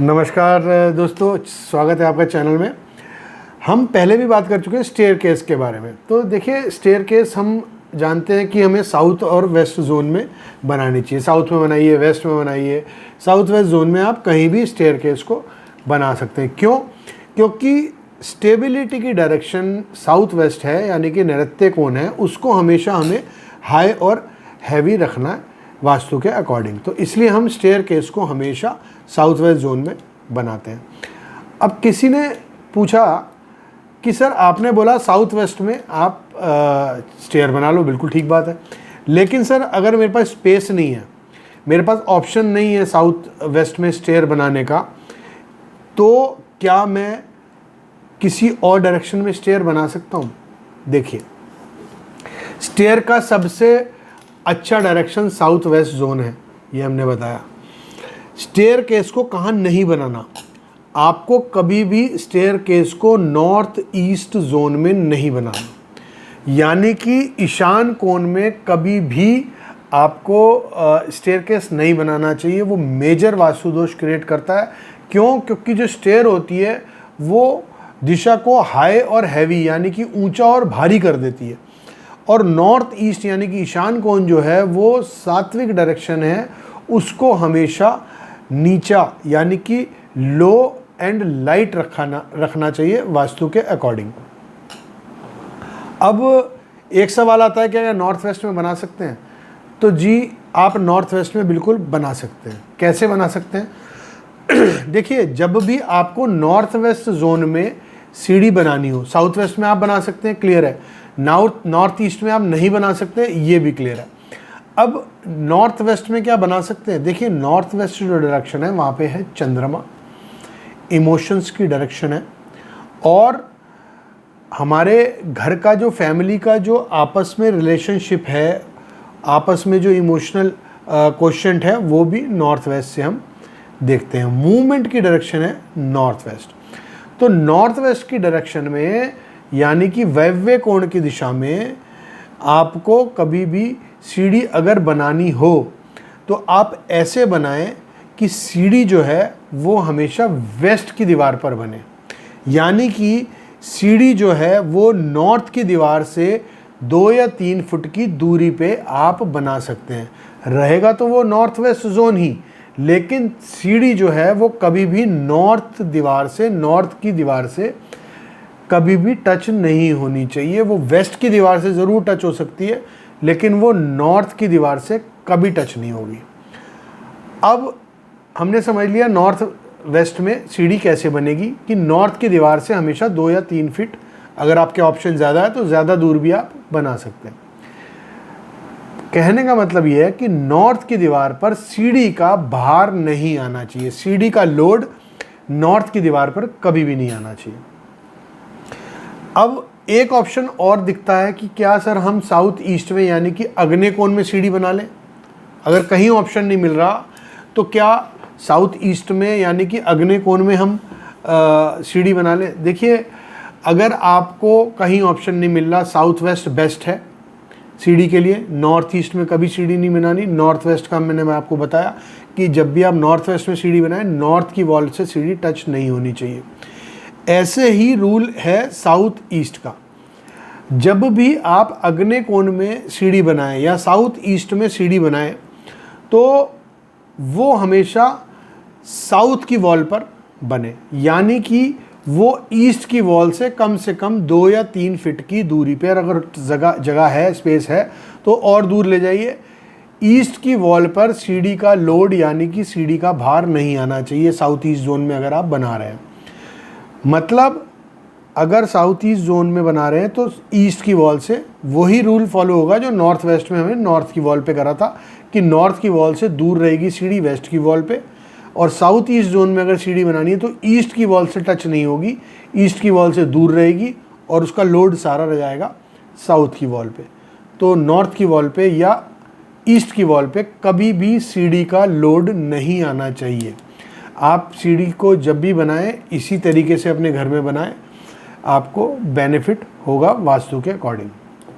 नमस्कार दोस्तों, स्वागत है आपका चैनल में। हम पहले भी बात कर चुके हैं स्टेयरकेस के बारे में। तो देखिए, स्टेयरकेस हम जानते हैं कि हमें साउथ और वेस्ट जोन में बनानी चाहिए। साउथ में बनाइए, वेस्ट में बनाइए, साउथ वेस्ट जोन में आप कहीं भी स्टेयरकेस को बना सकते हैं। क्यों? क्योंकि स्टेबिलिटी की डायरेक्शन साउथ वेस्ट है, यानी कि नैऋत्य कोण है, उसको हमेशा हमें हाई और हैवी रखना है वास्तु के अकॉर्डिंग। तो इसलिए हम स्टेयरकेस को हमेशा साउथ वेस्ट जोन में बनाते हैं। अब किसी ने पूछा कि सर, आपने बोला साउथ वेस्ट में आप स्टेयर बना लो, बिल्कुल ठीक बात है, लेकिन सर अगर मेरे पास स्पेस नहीं है, मेरे पास ऑप्शन नहीं है साउथ वेस्ट में स्टेयर बनाने का, तो क्या मैं किसी और डायरेक्शन में स्टेयर बना सकता हूँ? देखिए, स्टेयर का सबसे अच्छा डायरेक्शन साउथ वेस्ट जोन है, ये हमने बताया। स्टेयर केस को कहाँ नहीं बनाना, आपको कभी भी स्टेयर केस को नॉर्थ ईस्ट जोन में नहीं बनाना, यानी कि ईशान कोण में कभी भी आपको स्टेयर केस नहीं बनाना चाहिए। वो मेजर वास्तु दोष क्रिएट करता है। क्यों? क्योंकि जो स्टेयर होती है वो दिशा को हाई और हैवी, यानी कि ऊंचा और भारी कर देती है। और नॉर्थ ईस्ट यानी कि ईशान कोण जो है वो सात्विक डायरेक्शन है, उसको हमेशा नीचा यानी कि लो एंड लाइट रखना चाहिए वास्तु के अकॉर्डिंग। अब एक सवाल आता है कि क्या नॉर्थ वेस्ट में बना सकते हैं? तो जी, आप नॉर्थ वेस्ट में बिल्कुल बना सकते हैं। कैसे बना सकते हैं? देखिए, जब भी आपको नॉर्थ वेस्ट जोन में सीढ़ी बनानी हो, साउथ वेस्ट में आप बना सकते हैं, क्लियर है। नॉर्थ ईस्ट में आप नहीं बना सकते, ये भी क्लियर है। अब नॉर्थ वेस्ट में क्या बना सकते हैं? देखिए, नॉर्थ वेस्ट जो डायरेक्शन है वहाँ पे है चंद्रमा, इमोशंस की डायरेक्शन है, और हमारे घर का जो फैमिली का जो आपस में रिलेशनशिप है, आपस में जो इमोशनल क्वोशंट है, वो भी नॉर्थ वेस्ट से हम देखते हैं। मूवमेंट की डायरेक्शन है नॉर्थ वेस्ट। तो नॉर्थ वेस्ट की डायरेक्शन में, यानी कि वायव्य कोण की दिशा में, आपको कभी भी सीढ़ी अगर बनानी हो तो आप ऐसे बनाएं कि सीढ़ी जो है वो हमेशा वेस्ट की दीवार पर बने, यानी कि सीढ़ी जो है वो नॉर्थ की दीवार से 2 या 3 फुट की दूरी पे आप बना सकते हैं। रहेगा तो वो नॉर्थ वेस्ट जोन ही, लेकिन सीढ़ी जो है वो कभी भी नॉर्थ की दीवार से कभी भी टच नहीं होनी चाहिए। वो वेस्ट की दीवार से ज़रूर टच हो सकती है, लेकिन वो नॉर्थ की दीवार से कभी टच नहीं होगी। अब हमने समझ लिया नॉर्थ वेस्ट में सीढ़ी कैसे बनेगी, कि नॉर्थ की दीवार से हमेशा 2 या 3 फीट, अगर आपके ऑप्शन ज़्यादा है तो ज़्यादा दूर भी आप बना सकते हैं। कहने का मतलब ये है कि नॉर्थ की दीवार पर सीढ़ी का भार नहीं आना चाहिए, सीढ़ी का लोड नॉर्थ की दीवार पर कभी भी नहीं आना चाहिए। अब एक ऑप्शन और दिखता है कि क्या सर हम साउथ ईस्ट में, यानी कि आग्नेय कोण में सीढ़ी बना लें? अगर कहीं ऑप्शन नहीं मिल रहा तो क्या साउथ ईस्ट में, यानी कि आग्नेय कोण में हम सीढ़ी बना लें? देखिए, अगर आपको कहीं ऑप्शन नहीं मिल रहा, साउथ वेस्ट बेस्ट है सीढ़ी के लिए। नॉर्थ ईस्ट में कभी सीढ़ी नहीं बनानी। नॉर्थ वेस्ट का मैं आपको बताया कि जब भी आप नॉर्थ वेस्ट में सीढ़ी बनाएं, नॉर्थ की वॉल से सीढ़ी टच नहीं होनी चाहिए। ऐसे ही रूल है साउथ ईस्ट का। जब भी आप आग्नेय कोण में सीढ़ी बनाएं या साउथ ईस्ट में सीढ़ी बनाएं, तो वो हमेशा साउथ की वॉल पर बने, यानी कि वो ईस्ट की वॉल से कम 2 या 3 फीट की दूरी पर, अगर जगह है, स्पेस है, तो और दूर ले जाइए। ईस्ट की वॉल पर सीढ़ी का लोड, यानी कि सीढ़ी का भार नहीं आना चाहिए साउथ ईस्ट जोन में अगर आप बना रहे हैं। मतलब अगर साउथ ईस्ट जोन में बना रहे हैं तो ईस्ट की वॉल से वही रूल फॉलो होगा जो नॉर्थ वेस्ट में हमने नॉर्थ की वॉल पे करा था, कि नॉर्थ की वॉल से दूर रहेगी सीढ़ी वेस्ट की वॉल पे। और साउथ ईस्ट जोन में अगर सीढ़ी बनानी है तो ईस्ट की वॉल से टच नहीं होगी, ईस्ट की वॉल से दूर रहेगी, और उसका लोड सारा रह जाएगा साउथ की वॉल पे। तो नॉर्थ की वॉल पे या ईस्ट की वॉल पे कभी भी सीढ़ी का लोड नहीं आना चाहिए। आप सीढ़ी को जब भी बनाएं, इसी तरीके से अपने घर में बनाएं, आपको बेनिफिट होगा वास्तु के अकॉर्डिंग।